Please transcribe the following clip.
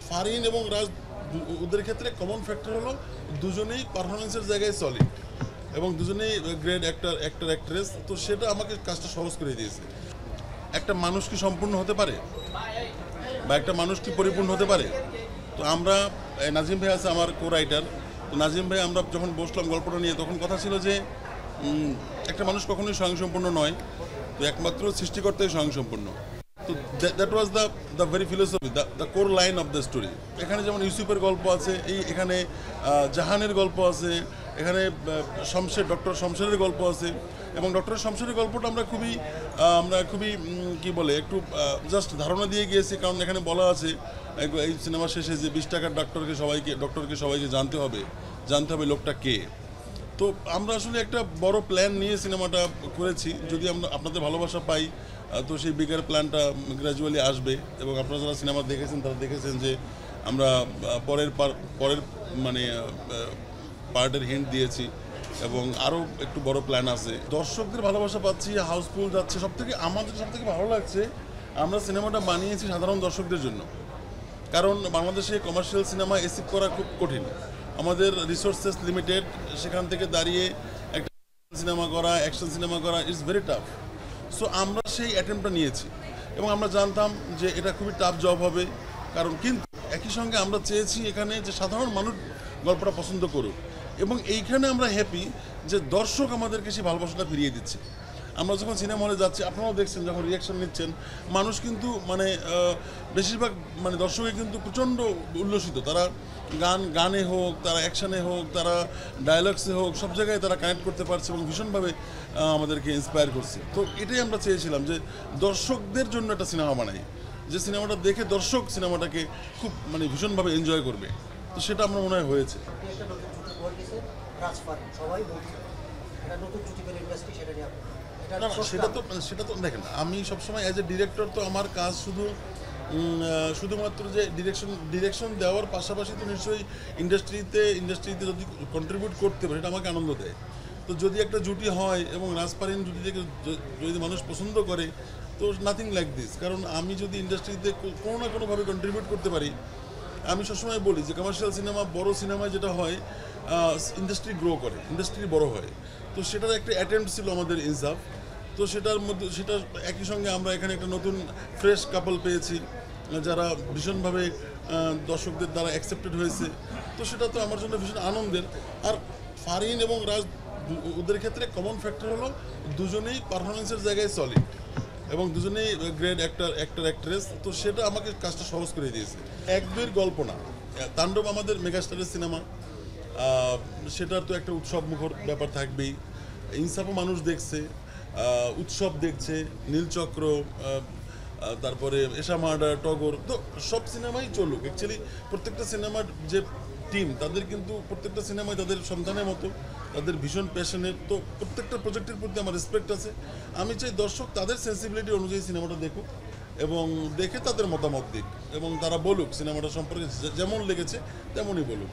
ফারিন এবং রাজ ওদের ক্ষেত্রে কমন ফ্যাক্টর হলো দুজনেই পারফরমেন্সের জায়গায় সলিড এবং দুজনেই গ্রেট অ্যাক্টর অ্যাক্ট্রেস। তো সেটা আমাকে কাজটা সহজ করে দিয়েছে। একটা মানুষ কি সম্পূর্ণ হতে পারে বা একটা মানুষ কি পরিপূর্ণ হতে পারে? তো আমরা নাজিম ভাই আছে আমার কো রাইটার। তো নাজিম ভাই আমরা যখন বসলাম গল্পটা নিয়ে তখন কথা ছিল যে একটা মানুষ কখনোই স্বয়ংসম্পূর্ণ নয়, তো একমাত্র সৃষ্টিকর্তাই স্বয়ংসম্পূর্ণ। তো that was the very philosophy, the core line of the story. এখানে যেমন ইউসুফের গল্প আছে, এখানে জাহানের গল্প আছে, এখানে ডক্টর শমশেরের গল্প আছে। এবং ডক্টর শমশেরের গল্পটা আমরা খুবই কি বলে একটু জাস্ট ধারণা দিয়ে গিয়েছি, কারণ এখানে বলা আছে এই সিনেমা শেষে যে 20 টাকার ডক্টরকে সবাইকে জানতে হবে লোকটা কে। তো আমরা আসলে একটা বড় প্ল্যান নিয়ে সিনেমাটা করেছি। যদি আমরা আপনাদের ভালোবাসা পাই তো সেই বিগার প্ল্যানটা গ্র্যাজুয়ালি আসবে। এবং আপনারা যারা সিনেমা দেখেছেন তারা দেখেছেন যে আমরা পরের মানে পার্টের হিন্ট দিয়েছি এবং আরও একটু বড় প্ল্যান আছে। দর্শকদের ভালোবাসা পাচ্ছি, হাউসফুল যাচ্ছে। আমাদের সবথেকে ভালো লাগছে আমরা সিনেমাটা বানিয়েছি সাধারণ দর্শকদের জন্য। কারণ বাংলাদেশে কমার্শিয়াল সিনেমা অ্যাচিভ করা খুব কঠিন, আমাদের রিসোর্সেস লিমিটেড। সেখান থেকে দাঁড়িয়ে একটা সিনেমা করা, অ্যাকশন সিনেমা করা ইটস ভেরি টাফ। সো আমরা সেই অ্যাটেম্পটা নিয়েছি এবং আমরা জানতাম যে এটা খুবই টাফ জব হবে। কিন্তু একই সঙ্গে আমরা চেয়েছি এখানে যে সাধারণ মানুষ গল্পটা পছন্দ করুক। এবং এইখানে আমরা হ্যাপি যে দর্শক আমাদেরকে সেই ভালোবাসাটা ফিরিয়ে দিচ্ছে। আমরা যখন সিনেমা হলে যাচ্ছি, আপনারাও দেখছেন যখন রিয়াকশন নিচ্ছেন, মানুষ কিন্তু বেশিরভাগ দর্শকে কিন্তু প্রচণ্ড উল্লসিত। তারা গানে হোক, তারা অ্যাকশানে হোক, তারা ডায়ালগসে হোক, সব জায়গায় তারা কানেক্ট করতে পারছে এবং ভীষণভাবে আমাদেরকে ইন্সপায়ার করছে। তো এটাই আমরা চেয়েছিলাম যে দর্শকদের জন্য একটা সিনেমা বানাই, যে সিনেমাটা দেখে দর্শক সিনেমাটাকে খুব ভীষণভাবে এনজয় করবে। তো সেটা আমার মনে হয় হয়েছে। সেটা তো দেখেন, আমি সবসময় অ্যাজ এ ডিরেক্টর তো আমার কাজ শুধুমাত্র যে ডিরেকশন দেওয়ার পাশাপাশি তো নিশ্চয়ই ইন্ডাস্ট্রিতে যদি কন্ট্রিবিউট করতে পারে সেটা আমাকে আনন্দ দেয়। তো যদি একটা জুটি হয় এবং রাজপারিন জুটিকে যদি মানুষ পছন্দ করে তো নাথিং লাইক দিস। কারণ আমি যদি ইন্ডাস্ট্রিতে কোনো না কোনোভাবে কন্ট্রিবিউট করতে পারি, আমি সবসময় বলি যে কমার্শিয়াল সিনেমা, বড় সিনেমায় যেটা হয় ইন্ডাস্ট্রি গ্রো করে, ইন্ডাস্ট্রি বড় হয়। তো সেটার একটা অ্যাটেম্প্ট ছিল আমাদের ইনসাফ। তো সেটা একই সঙ্গে আমরা এখানে একটা নতুন ফ্রেশ কাপল পেয়েছি যারা ভীষণভাবে দর্শকদের দ্বারা অ্যাকসেপ্টেড হয়েছে। তো সেটা তো আমার জন্য ভীষণ আনন্দের। আর ফারিন এবং রাজ ওদের ক্ষেত্রে কমন ফ্যাক্টর হলো দুজনেই পারফরমেন্সের জায়গায় সলিড এবং দুজনেই গ্রেট অ্যাক্টর অ্যাক্ট্রেস। তো সেটা আমাকে কাজটা সহজ করে দিয়েছে। এক দুইয়ের গল্প না, তাণ্ডব আমাদের মেগাস্টারের সিনেমা, সেটার তো একটা উৎসব মুখর ব্যাপার থাকবেই। ইনসাফও মানুষ দেখছে, উৎসব দেখছে, নীলচক্র, তারপরে এশা মার্ডার, টগর। তো সব সিনেমাই চলুক। অ্যাকচুয়ালি প্রত্যেকটা সিনেমার যে টিম তাদের কিন্তু প্রত্যেকটা সিনেমায় তাদের সন্তানের মতো, তাদের ভীষণ প্যাশনের। তো প্রত্যেকটা প্রজেক্টের প্রতি আমার রেসপেক্ট আছে। আমি চাই দর্শক তাদের সেন্সিবিলিটি অনুযায়ী সিনেমাটা দেখুক এবং দেখে তাদের মতামত দিক এবং তারা বলুক সিনেমাটা সম্পর্কে যেমন লেগেছে তেমনই বলুক।